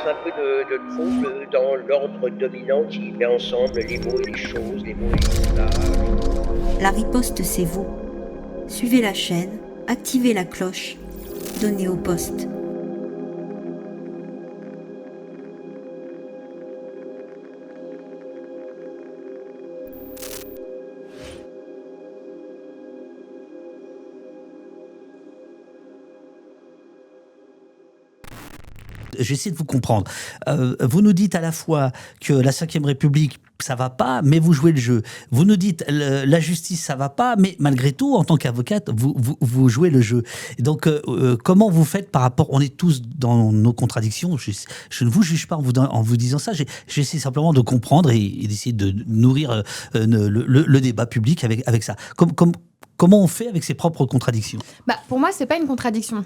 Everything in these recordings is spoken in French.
un peu de trouble dans l'ordre dominant qui met ensemble les mots et les choses, les mots et les images. La riposte, c'est vous. Suivez la chaîne, activez la cloche, donnez au poste. J'essaie de vous comprendre. Vous nous dites à la fois que la Ve République, ça va pas, mais vous jouez le jeu. Vous nous dites la justice, ça va pas, mais malgré tout, en tant qu'avocate, vous jouez le jeu. Et donc, comment vous faites par rapport... On est tous dans nos contradictions. Je ne vous juge pas en vous disant ça. J'essaie simplement de comprendre et d'essayer de nourrir le débat public avec ça. Comment on fait avec ses propres contradictions ? Pour moi, c'est pas une contradiction.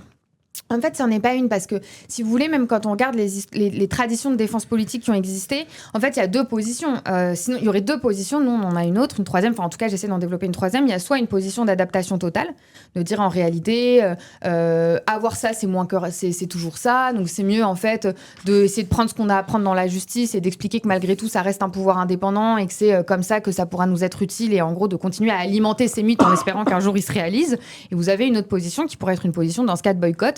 En fait, ça n'en est pas une parce que, si vous voulez, même quand on regarde les traditions de défense politique qui ont existé, en fait, il y a deux positions. Sinon, il y aurait deux positions. Nous, on en a une autre, une troisième. Enfin, en tout cas, j'essaie d'en développer une troisième. Il y a soit une position d'adaptation totale, de dire en réalité, avoir ça, c'est moins que c'est toujours ça. Donc, c'est mieux en fait d'essayer de prendre ce qu'on a à apprendre dans la justice et d'expliquer que malgré tout, ça reste un pouvoir indépendant et que c'est comme ça que ça pourra nous être utile et en gros de continuer à alimenter ces mythes en espérant qu'un jour ils se réalisent. Et vous avez une autre position qui pourrait être une position dans ce cas de boycott,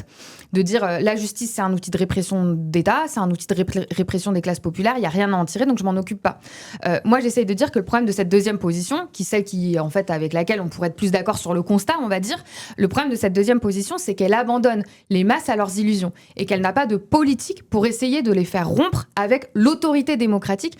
de dire la justice c'est un outil de répression d'État, c'est un outil de répression des classes populaires, il n'y a rien à en tirer donc je m'en occupe pas. Moi j'essaye de dire que le problème de cette deuxième position, qui celle qui en fait avec laquelle on pourrait être plus d'accord sur le constat on va dire, le problème de cette deuxième position c'est qu'elle abandonne les masses à leurs illusions et qu'elle n'a pas de politique pour essayer de les faire rompre avec l'autorité démocratique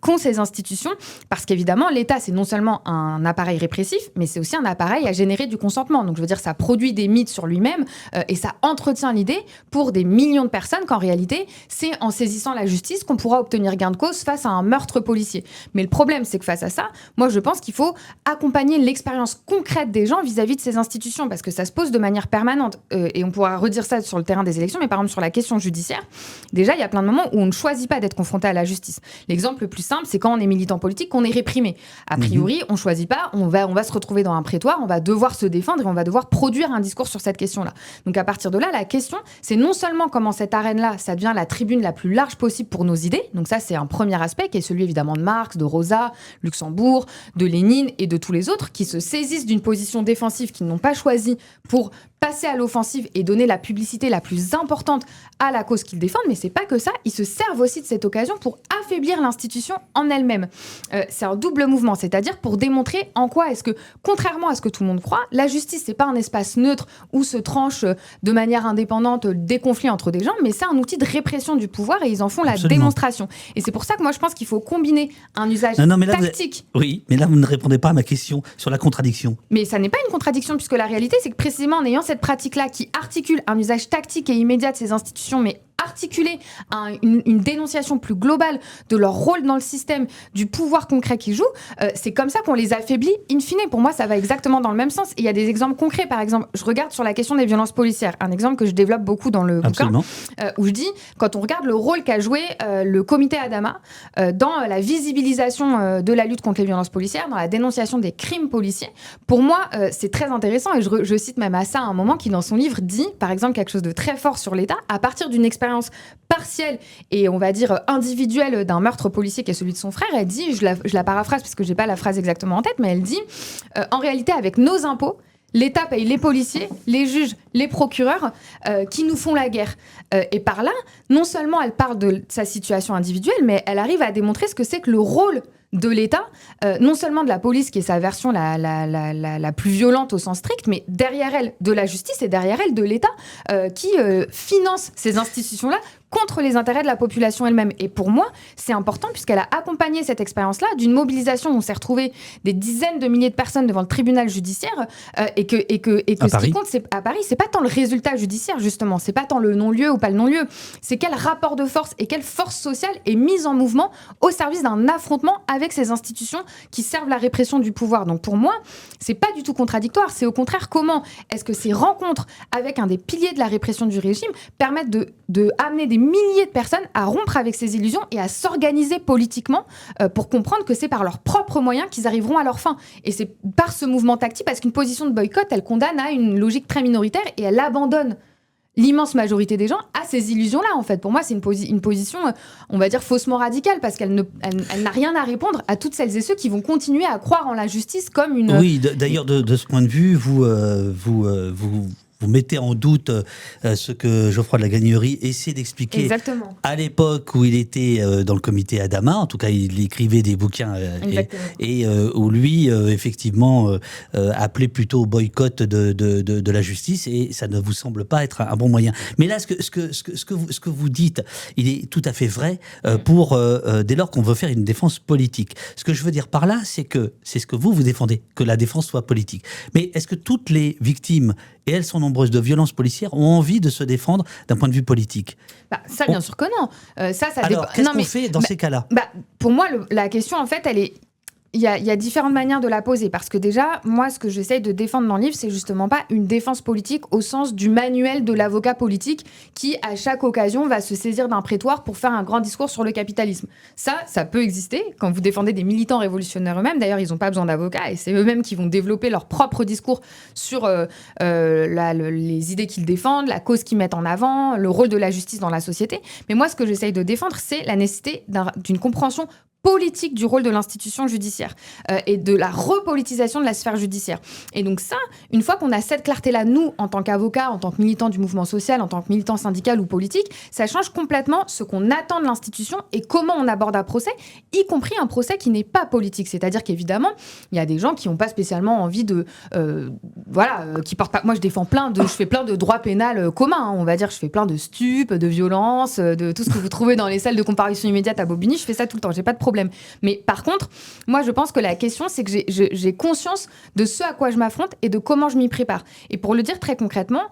qu'ont ces institutions, parce qu'évidemment l'État c'est non seulement un appareil répressif mais c'est aussi un appareil à générer du consentement, donc je veux dire ça produit des mythes sur lui-même et ça entretient l'idée pour des millions de personnes qu'en réalité, c'est en saisissant la justice qu'on pourra obtenir gain de cause face à un meurtre policier. Mais le problème, c'est que face à ça, moi, je pense qu'il faut accompagner l'expérience concrète des gens vis-à-vis de ces institutions, parce que ça se pose de manière permanente. Et on pourra redire ça sur le terrain des élections, mais par exemple, sur la question judiciaire, déjà, il y a plein de moments où on ne choisit pas d'être confronté à la justice. L'exemple le plus simple, c'est quand on est militant politique, qu'on est réprimé. A priori, on ne choisit pas, on va se retrouver dans un prétoire, on va devoir se défendre et on va devoir produire un discours sur cette question-là. Donc, à partir de là, la question, c'est non seulement comment cette arène-là, ça devient la tribune la plus large possible pour nos idées. Donc ça, c'est un premier aspect qui est celui évidemment de Marx, de Rosa, Luxembourg, de Lénine et de tous les autres qui se saisissent d'une position défensive qu'ils n'ont pas choisie pour passer à l'offensive et donner la publicité la plus importante à la cause qu'ils défendent. Mais c'est pas que ça, ils se servent aussi de cette occasion pour affaiblir l'institution en elle-même. C'est un double mouvement, c'est-à-dire pour démontrer en quoi est-ce que, contrairement à ce que tout le monde croit, la justice, c'est pas un espace neutre où se tranche de manière indépendante des conflits entre des gens, mais c'est un outil de répression du pouvoir et ils en font la démonstration. Et c'est pour ça que moi je pense qu'il faut combiner un usage tactique. Oui, mais là vous ne répondez pas à ma question sur la contradiction. Mais ça n'est pas une contradiction puisque la réalité c'est que précisément en ayant cette pratique-là qui articule un usage tactique et immédiat de ces institutions, mais articuler une dénonciation plus globale de leur rôle dans le système, du pouvoir concret qu'ils jouent, c'est comme ça qu'on les affaiblit in fine. Pour moi, ça va exactement dans le même sens. Et il y a des exemples concrets. Par exemple, je regarde sur la question des violences policières, un exemple que je développe beaucoup dans le bouquin, où je dis, quand on regarde le rôle qu'a joué le comité Adama dans la visibilisation de la lutte contre les violences policières, dans la dénonciation des crimes policiers, pour moi, c'est très intéressant. Et je cite même Assa à un moment qui, dans son livre, dit, par exemple, quelque chose de très fort sur l'État, à partir d'une expérience partielle et on va dire individuelle d'un meurtre policier qui est celui de son frère. Elle dit, je la paraphrase parce que j'ai pas la phrase exactement en tête, mais elle dit en réalité avec nos impôts l'État paye les policiers, les juges, les procureurs qui nous font la guerre. Et par là, non seulement elle parle de sa situation individuelle, mais elle arrive à démontrer ce que c'est que le rôle de l'État, non seulement de la police qui est sa version la plus violente au sens strict, mais derrière elle de la justice et derrière elle de l'État qui finance ces institutions-là contre les intérêts de la population elle-même. Et pour moi, c'est important puisqu'elle a accompagné cette expérience-là d'une mobilisation où on s'est retrouvé des dizaines de milliers de personnes devant le tribunal judiciaire et que ce qui compte, c'est, à Paris, c'est pas tant le résultat judiciaire, justement, c'est pas tant le non-lieu ou pas le non-lieu, c'est quel rapport de force et quelle force sociale est mise en mouvement au service d'un affrontement avec ces institutions qui servent la répression du pouvoir. Donc pour moi, c'est pas du tout contradictoire, c'est au contraire comment est-ce que ces rencontres avec un des piliers de la répression du régime permettent de amener des milliers de personnes à rompre avec ces illusions et à s'organiser politiquement pour comprendre que c'est par leurs propres moyens qu'ils arriveront à leur fin. Et c'est par ce mouvement tactique, parce qu'une position de boycott, elle condamne à une logique très minoritaire et elle abandonne l'immense majorité des gens a ces illusions-là, en fait. Pour moi, c'est une position, on va dire, faussement radicale, parce qu'elle n'a rien à répondre à toutes celles et ceux qui vont continuer à croire en la justice comme une... Oui, d'ailleurs, de ce point de vue, vous mettez en doute ce que Geoffroy de la Gagnerie essaie d'expliquer. Exactement. À l'époque où il était dans le comité Adama, en tout cas il écrivait des bouquins et où lui effectivement appelait plutôt au boycott de la justice, et ça ne vous semble pas être un bon moyen. Mais là, ce que vous dites, il est tout à fait vrai pour dès lors qu'on veut faire une défense politique. Ce que je veux dire par là, c'est que c'est ce que vous défendez, que la défense soit politique. Mais est-ce que toutes les victimes, et elles sont nombreuses, de violences policières, ont envie de se défendre d'un point de vue politique? Ça, bien sûr que non. Alors, qu'est-ce qu'on fait dans ces cas-là? Pour moi, la question, en fait, elle est... Il y a différentes manières de la poser, parce que déjà, moi, ce que j'essaye de défendre dans le livre, c'est justement pas une défense politique au sens du manuel de l'avocat politique qui, à chaque occasion, va se saisir d'un prétoire pour faire un grand discours sur le capitalisme. Ça peut exister quand vous défendez des militants révolutionnaires eux-mêmes. D'ailleurs, ils n'ont pas besoin d'avocats, et c'est eux-mêmes qui vont développer leur propre discours sur les idées qu'ils défendent, la cause qu'ils mettent en avant, le rôle de la justice dans la société. Mais moi, ce que j'essaye de défendre, c'est la nécessité d'une compréhension politique du rôle de l'institution judiciaire et de la repolitisation de la sphère judiciaire. Et donc ça, une fois qu'on a cette clarté-là, nous, en tant qu'avocats, en tant que militants du mouvement social, en tant que militants syndical ou politique, ça change complètement ce qu'on attend de l'institution et comment on aborde un procès, y compris un procès qui n'est pas politique. C'est-à-dire qu'évidemment, il y a des gens qui n'ont pas spécialement envie de... qui portent pas... Moi, je fais plein de droits pénals communs, on va dire. Je fais plein de stupes, de violences, de tout ce que vous trouvez dans les salles de comparution immédiate à Bobigny. Je fais ça tout le temps, j'ai pas de problème. Mais par contre, moi, je pense que la question, c'est que j'ai conscience de ce à quoi je m'affronte et de comment je m'y prépare. Et pour le dire très concrètement,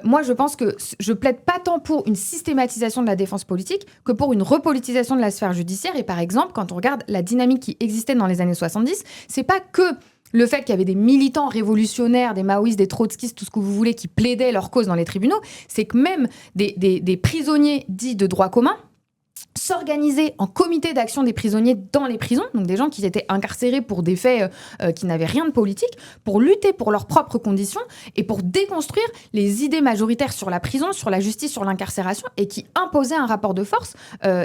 moi, je pense que je plaide pas tant pour une systématisation de la défense politique que pour une repolitisation de la sphère judiciaire. Et par exemple, quand on regarde la dynamique qui existait dans les années 70, c'est pas que le fait qu'il y avait des militants révolutionnaires, des maoïstes, des trotskistes, tout ce que vous voulez, qui plaidaient leur cause dans les tribunaux, c'est que même des prisonniers dits de droit commun s'organiser en comité d'action des prisonniers dans les prisons, donc des gens qui étaient incarcérés pour des faits qui n'avaient rien de politique, pour lutter pour leurs propres conditions et pour déconstruire les idées majoritaires sur la prison, sur la justice, sur l'incarcération, et qui imposaient un rapport de force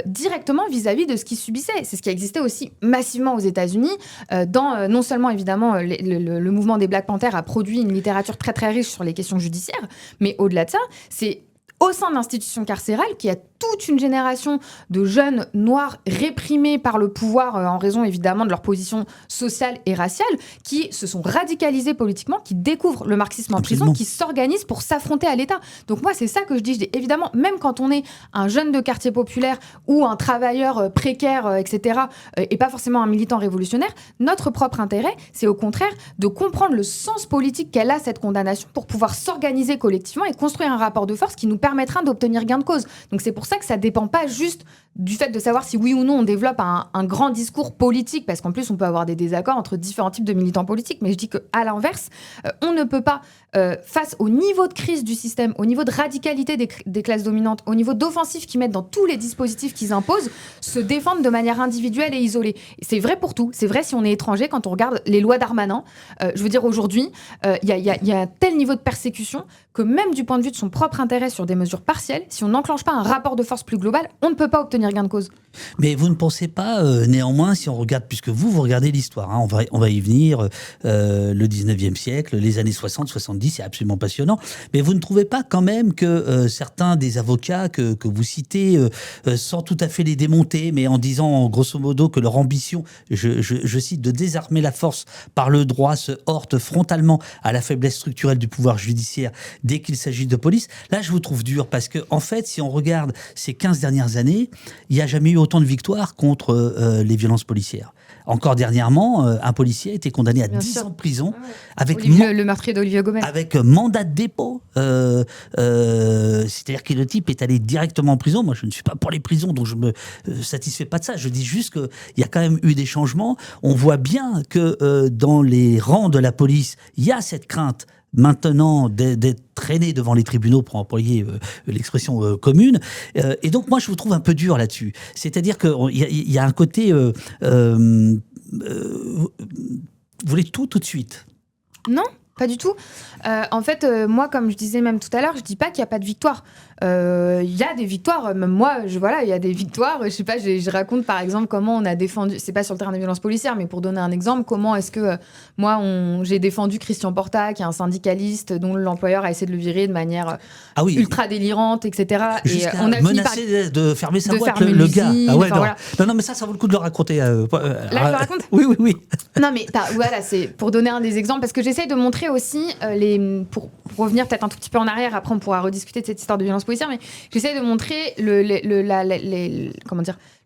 directement vis-à-vis de ce qu'ils subissaient. C'est ce qui existait aussi massivement aux États-Unis. Non seulement, évidemment, le mouvement des Black Panthers a produit une littérature très très riche sur les questions judiciaires, mais au-delà de ça, c'est au sein de l'institution carcérale qu'il y a toute une génération de jeunes noirs réprimés par le pouvoir en raison évidemment de leur position sociale et raciale, qui se sont radicalisés politiquement, qui découvrent le marxisme en prison, qui s'organisent pour s'affronter à l'État. Donc moi, c'est ça que je dis. Évidemment, même quand on est un jeune de quartier populaire ou un travailleur précaire, etc., et pas forcément un militant révolutionnaire, notre propre intérêt, c'est au contraire de comprendre le sens politique qu'elle a, cette condamnation, pour pouvoir s'organiser collectivement et construire un rapport de force qui nous permettra d'obtenir gain de cause. Donc c'est pour ça que ça dépend pas juste du fait de savoir si oui ou non on développe un grand discours politique, parce qu'en plus on peut avoir des désaccords entre différents types de militants politiques, mais je dis qu'à l'inverse, on ne peut pas, face au niveau de crise du système, au niveau de radicalité des classes dominantes, au niveau d'offensive qu'ils mettent dans tous les dispositifs qu'ils imposent, se défendre de manière individuelle et isolée. Et c'est vrai pour tout. C'est vrai si on est étranger, quand on regarde les lois Darmanin. Je veux dire, aujourd'hui, il y a un tel niveau de persécution que même du point de vue de son propre intérêt sur des mesures partielles, si on n'enclenche pas un rapport de force plus global, on ne peut pas obtenir gain de cause. Mais vous ne pensez pas, néanmoins, si on regarde, puisque vous regardez l'histoire, hein, on va y venir, le 19e siècle, les années 60, 70, c'est absolument passionnant, mais vous ne trouvez pas quand même que certains des avocats que vous citez, sans tout à fait les démonter, mais en disant grosso modo que leur ambition, je cite, de désarmer la force par le droit se heurte frontalement à la faiblesse structurelle du pouvoir judiciaire dès qu'il s'agit de police, là je vous trouve dur, parce que en fait, si on regarde ces 15 dernières années, il n'y a jamais eu autant de victoires contre les violences policières. Encore dernièrement, un policier a été condamné à 10 ans de prison avec le meurtrier d'Olivier Gomez. Avec mandat de dépôt. C'est-à-dire que le type est allé directement en prison. Moi, je ne suis pas pour les prisons, donc je me satisfais pas de ça. Je dis juste qu'il y a quand même eu des changements. On voit bien que dans les rangs de la police, il y a cette crainte maintenant d'être traîné devant les tribunaux, pour employer l'expression commune. Et donc, moi, je vous trouve un peu dur là-dessus. C'est-à-dire qu'il y a un côté... vous voulez tout de suite. Non, pas du tout. En fait, moi, comme je disais même tout à l'heure, je dis pas qu'il n'y a pas de victoire. Il y a des victoires. Même moi, il y a des victoires. Je sais pas, je raconte par exemple comment on a défendu, c'est pas sur le terrain des violences policières, mais pour donner un exemple, comment est-ce que j'ai défendu Christian Porta, qui est un syndicaliste dont l'employeur a essayé de le virer de manière ultra délirante, etc. Jusqu'à Et on a menacé de fermer sa boîte, fermer le gars. l'usine, Ah ouais, non. voilà. Non, mais ça vaut le coup de le raconter. Là, je le raconte. Oui. Non, mais voilà, c'est pour donner un des exemples, parce que j'essaye de montrer aussi, pour revenir peut-être un tout petit peu en arrière, après on pourra rediscuter de cette histoire de violence policière, mais j'essaye de montrer le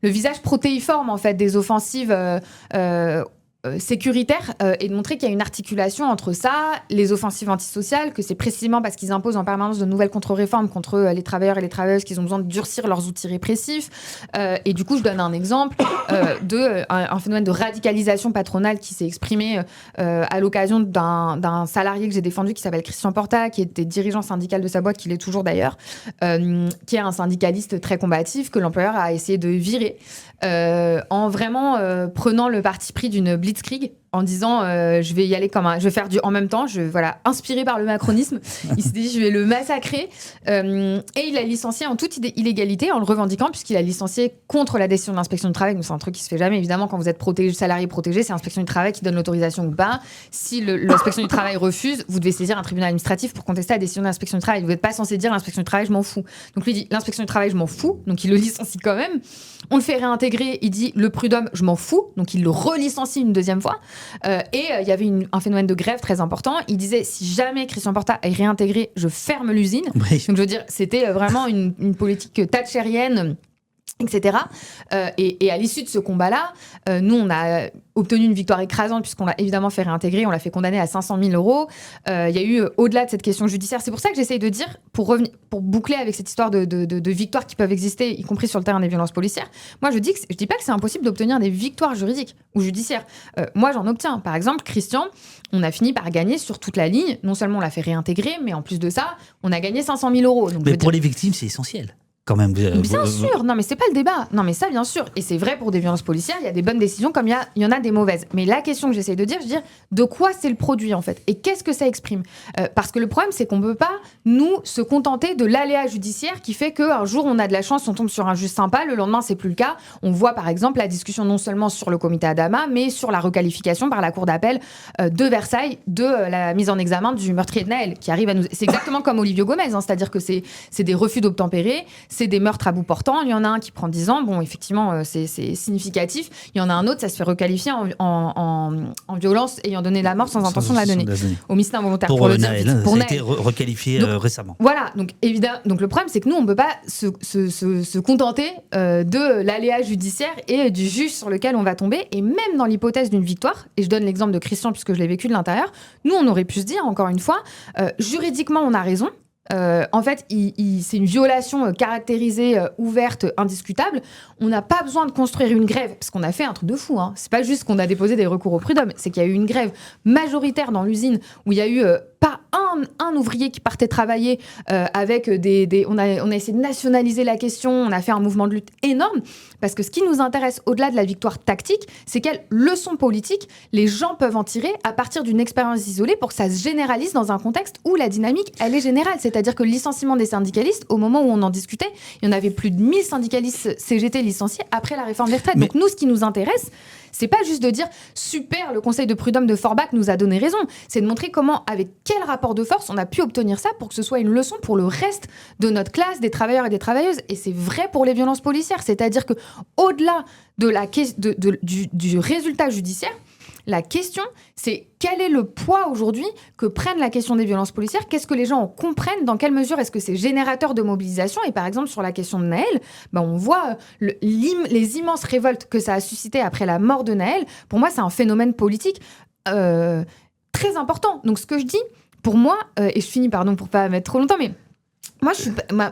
visage protéiforme en fait des offensives sécuritaires et de montrer qu'il y a une articulation entre ça, les offensives antisociales, que c'est précisément parce qu'ils imposent en permanence de nouvelles contre-réformes contre les travailleurs et les travailleuses qu'ils ont besoin de durcir leurs outils répressifs. Et du coup, je donne un exemple d'un phénomène de radicalisation patronale qui s'est exprimé à l'occasion d'un salarié que j'ai défendu qui s'appelle Christian Porta, qui était dirigeant syndical de sa boîte, qui l'est toujours d'ailleurs, qui est un syndicaliste très combatif que l'employeur a essayé de virer en vraiment prenant le parti pris d'une blitzkrieg en disant je vais y aller je vais faire en même temps, inspiré par le macronisme. Il s'est dit je vais le massacrer et il a licencié en toute illégalité en le revendiquant, puisqu'il a licencié contre la décision de l'inspection du travail. Donc c'est un truc qui se fait jamais évidemment quand vous êtes salarié protégé, c'est l'inspection du travail qui donne l'autorisation ou pas. Si l'inspection du travail refuse, vous devez saisir un tribunal administratif pour contester la décision de l'inspection du travail. Vous n'êtes pas censé dire l'inspection du travail je m'en fous. Donc lui dit l'inspection du travail je m'en fous, donc il le licencie quand même. On le fait réintégrer, il dit le prud'homme je m'en fous, donc il le relicencie une deuxième fois. Il y avait un phénomène de grève très important. Il disait si jamais Christian Porta est réintégré, je ferme l'usine. Oui. Donc je veux dire, c'était vraiment une politique thatchérienne, etc. Et à l'issue de ce combat-là, nous, on a obtenu une victoire écrasante puisqu'on l'a évidemment fait réintégrer, on l'a fait condamner à 500 000 €. Il y a eu, au-delà de cette question judiciaire, c'est pour ça que j'essaye de dire, pour boucler avec cette histoire de victoires qui peuvent exister, y compris sur le terrain des violences policières, moi je dis pas que c'est impossible d'obtenir des victoires juridiques ou judiciaires. Moi j'en obtiens. Par exemple, Christian, on a fini par gagner sur toute la ligne. Non seulement on l'a fait réintégrer, mais en plus de ça, on a gagné 500 000 €. Donc, mais pour les victimes, c'est essentiel. Quand même, bien sûr, non mais c'est pas le débat. Non mais ça bien sûr, et c'est vrai pour des violences policières, il y a des bonnes décisions comme il y en a des mauvaises. Mais la question que j'essaie de dire, de quoi c'est le produit en fait, et qu'est-ce que ça exprime parce que le problème c'est qu'on peut pas nous se contenter de l'aléa judiciaire qui fait qu'un jour on a de la chance, on tombe sur un juge sympa, le lendemain c'est plus le cas. On voit par exemple la discussion non seulement sur le comité Adama, mais sur la requalification par la cour d'appel de Versailles de la mise en examen du meurtrier de Naël qui arrive à nous. C'est exactement comme Olivio Gomez, hein, c'est-à-dire que c'est des refus d'obtempérer. C'est des meurtres à bout portant. Il y en a un qui prend 10 ans. Bon, effectivement, c'est significatif. Il y en a un autre, ça se fait requalifier en violence ayant donné la mort sans intention de la donner. Homicide involontaire pour le Naël. Ça a été requalifié récemment. Voilà. Donc, évidemment, le problème, c'est que nous, on ne peut pas se contenter de l'aléa judiciaire et du juge sur lequel on va tomber. Et même dans l'hypothèse d'une victoire, et je donne l'exemple de Christian puisque je l'ai vécu de l'intérieur, nous, on aurait pu se dire, encore une fois, juridiquement, on a raison. En fait, c'est une violation caractérisée, ouverte, indiscutable. On n'a pas besoin de construire une grève, parce qu'on a fait un truc de fou. Hein. C'est pas juste qu'on a déposé des recours au prud'homme, c'est qu'il y a eu une grève majoritaire dans l'usine où il y a eu pas un ouvrier qui partait travailler avec on a essayé de nationaliser la question, on a fait un mouvement de lutte énorme, parce que ce qui nous intéresse au-delà de la victoire tactique, c'est quelle leçon politique les gens peuvent en tirer à partir d'une expérience isolée pour que ça se généralise dans un contexte où la dynamique, elle est générale. C'est-à-dire que le licenciement des syndicalistes, au moment où on en discutait, il y en avait plus de 1000 syndicalistes CGT licenciés après la réforme des retraites. Donc nous, ce qui nous intéresse, c'est pas juste de dire super, le conseil de prud'homme de Forbach nous a donné raison. C'est de montrer comment, avec quel rapport de force, on a pu obtenir ça pour que ce soit une leçon pour le reste de notre classe, des travailleurs et des travailleuses. Et c'est vrai pour les violences policières. C'est-à-dire que au-delà du résultat judiciaire, la question, c'est quel est le poids aujourd'hui que prenne la question des violences policières? Qu'est-ce que les gens en comprennent? Dans quelle mesure est-ce que c'est générateur de mobilisation? Et par exemple, sur la question de Naël, on voit les immenses révoltes que ça a suscité après la mort de Naël. Pour moi, c'est un phénomène politique très important. Donc, ce que je dis, pour moi, et je finis, pardon, pour pas mettre trop longtemps, mais moi,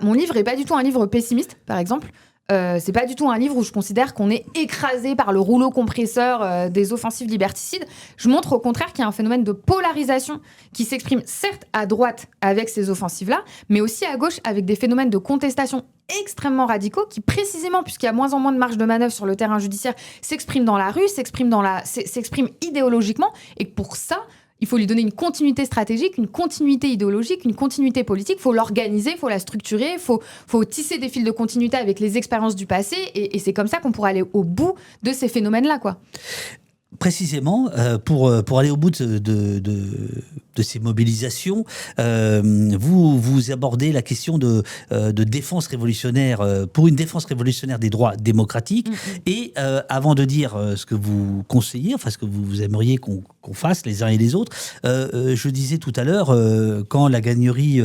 mon livre n'est pas du tout un livre pessimiste, par exemple. C'est pas du tout un livre où je considère qu'on est écrasé par le rouleau compresseur des offensives liberticides. Je montre au contraire qu'il y a un phénomène de polarisation qui s'exprime certes à droite avec ces offensives-là, mais aussi à gauche avec des phénomènes de contestation extrêmement radicaux qui, précisément, puisqu'il y a moins en moins de marge de manœuvre sur le terrain judiciaire, s'expriment dans la rue, s'expriment idéologiquement, et pour ça, il faut lui donner une continuité stratégique, une continuité idéologique, une continuité politique. Il faut l'organiser, il faut la structurer, il faut tisser des fils de continuité avec les expériences du passé. Et c'est comme ça qu'on pourra aller au bout de ces phénomènes-là, quoi. Précisément, pour aller au bout de ces mobilisations, vous abordez la question de défense révolutionnaire, pour une défense révolutionnaire des droits démocratiques. Et avant de dire ce que vous conseillez, enfin ce que vous aimeriez qu'on fasse les uns et les autres, je disais tout à l'heure, quand la Gagnerie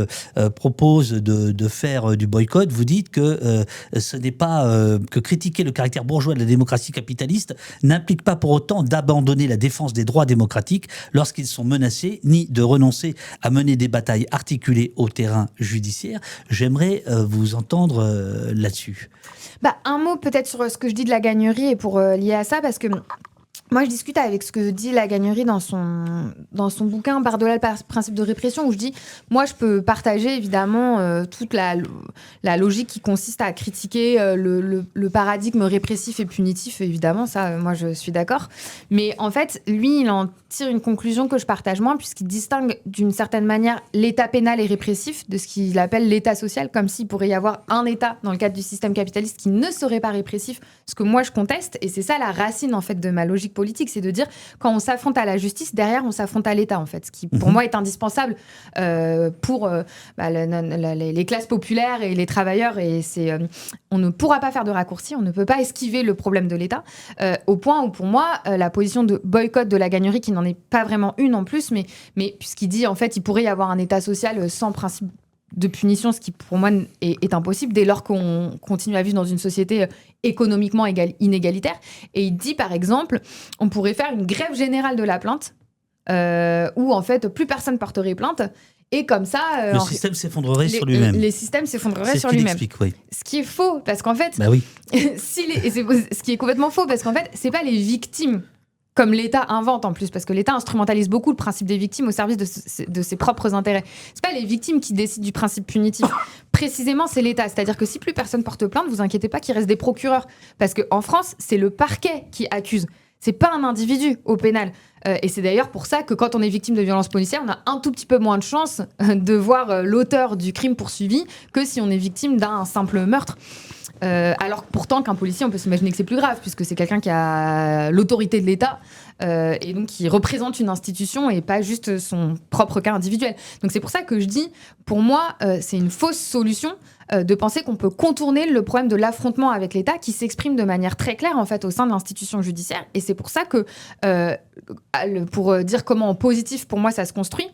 propose de faire du boycott, vous dites que ce n'est pas que critiquer le caractère bourgeois de la démocratie capitaliste n'implique pas pour autant d'abandonner la défense des droits démocratiques lorsqu'ils sont menacés, ni de renoncer à mener des batailles articulées au terrain judiciaire. J'aimerais vous entendre là-dessus. Un mot peut-être sur ce que je dis de la Gagnerie et pour lier à ça, parce que moi, je discute avec ce que dit la Gagnerie dans son bouquin Par-delà le principe de répression, où je dis, moi, je peux partager évidemment toute la logique qui consiste à critiquer le paradigme répressif et punitif, évidemment, ça, moi, je suis d'accord. Mais en fait, lui, il en tire une conclusion que je partage moins, puisqu'il distingue d'une certaine manière l'État pénal et répressif de ce qu'il appelle l'État social, comme s'il pourrait y avoir un État dans le cadre du système capitaliste qui ne serait pas répressif, ce que moi, je conteste. Et c'est ça la racine, en fait, de ma logique politique, c'est de dire quand on s'affronte à la justice, derrière on s'affronte à l'État, en fait, ce qui pour moi est indispensable pour les classes populaires et les travailleurs, et on ne pourra pas faire de raccourci, on ne peut pas esquiver le problème de l'État, au point où pour moi la position de boycott de la Gagnerie, qui n'en est pas vraiment une en plus, mais puisqu'il dit en fait il pourrait y avoir un État social sans principe de punition, ce qui pour moi est impossible dès lors qu'on continue à vivre dans une société économiquement inégalitaire. Et il dit par exemple, on pourrait faire une grève générale de la plainte, où en fait plus personne porterait plainte, et comme ça le système s'effondrerait sur lui-même. Les systèmes s'effondreraient sur lui-même. Explique, oui. Ce qui est faux, parce qu'en fait, oui. Ce qui est complètement faux, parce qu'en fait, c'est pas les victimes comme l'État invente en plus, parce que l'État instrumentalise beaucoup le principe des victimes au service de ses propres intérêts. C'est pas les victimes qui décident du principe punitif. Précisément, c'est l'État. C'est-à-dire que si plus personne porte plainte, vous inquiétez pas qu'il reste des procureurs. Parce qu'en France, c'est le parquet qui accuse. C'est pas un individu au pénal. Et c'est d'ailleurs pour ça que quand on est victime de violences policières, on a un tout petit peu moins de chance de voir l'auteur du crime poursuivi que si on est victime d'un simple meurtre. Alors pourtant qu'un policier, on peut s'imaginer que c'est plus grave, puisque c'est quelqu'un qui a l'autorité de l'État et donc qui représente une institution et pas juste son propre cas individuel. Donc c'est pour ça que je dis, pour moi, c'est une fausse solution de penser qu'on peut contourner le problème de l'affrontement avec l'État qui s'exprime de manière très claire en fait au sein de l'institution judiciaire. Et c'est pour ça que, pour dire comment en positif pour moi ça se construit,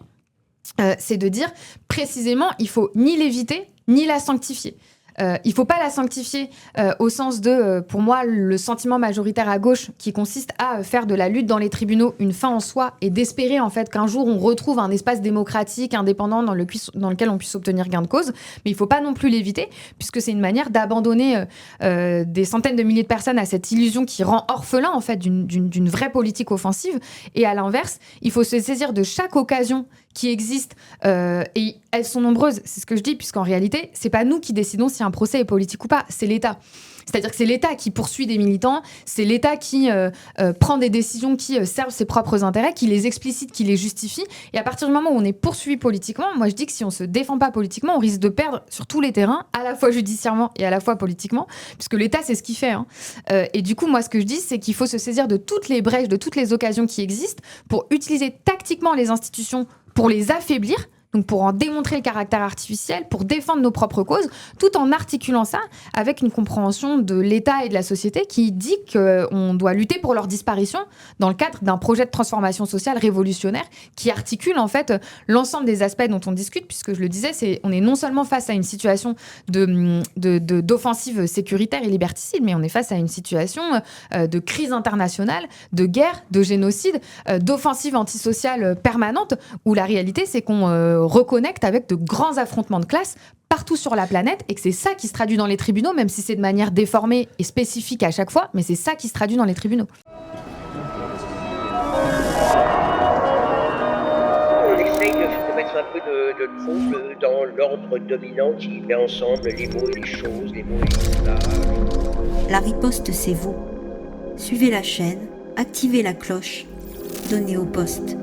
c'est de dire précisément il faut ni l'éviter ni la sanctifier. Il ne faut pas la sanctifier au sens de, pour moi, le sentiment majoritaire à gauche qui consiste à faire de la lutte dans les tribunaux une fin en soi et d'espérer en fait qu'un jour on retrouve un espace démocratique, indépendant dans lequel on puisse obtenir gain de cause. Mais il ne faut pas non plus l'éviter, puisque c'est une manière d'abandonner des centaines de milliers de personnes à cette illusion qui rend orphelin en fait d'une vraie politique offensive. Et à l'inverse, il faut se saisir de chaque occasion qui existent, et elles sont nombreuses, c'est ce que je dis, puisqu'en réalité, c'est pas nous qui décidons si un procès est politique ou pas, c'est l'État. C'est-à-dire que c'est l'État qui poursuit des militants, c'est l'État qui prend des décisions qui servent ses propres intérêts, qui les explicite, qui les justifie. Et à partir du moment où on est poursuivi politiquement, moi je dis que si on se défend pas politiquement, on risque de perdre sur tous les terrains, à la fois judiciairement et à la fois politiquement, puisque l'État c'est ce qu'il fait. Et du coup, moi ce que je dis, c'est qu'il faut se saisir de toutes les brèches, de toutes les occasions qui existent pour utiliser tactiquement les institutions, pour les affaiblir, donc pour en démontrer le caractère artificiel, pour défendre nos propres causes, tout en articulant ça avec une compréhension de l'État et de la société qui dit qu'on doit lutter pour leur disparition dans le cadre d'un projet de transformation sociale révolutionnaire qui articule en fait l'ensemble des aspects dont on discute, puisque je le disais, on est non seulement face à une situation d'offensive sécuritaire et liberticide, mais on est face à une situation de crise internationale, de guerre, de génocide, d'offensive antisociale permanente, où la réalité c'est qu'on reconnecte avec de grands affrontements de classe partout sur la planète, et que c'est ça qui se traduit dans les tribunaux, même si c'est de manière déformée et spécifique à chaque fois, mais c'est ça qui se traduit dans les tribunaux. On essaye de mettre un peu de trouble dans l'ordre dominant qui met ensemble les mots et les choses, les mots et les usages. La riposte, c'est vous. Suivez la chaîne, activez la cloche, donnez au poste.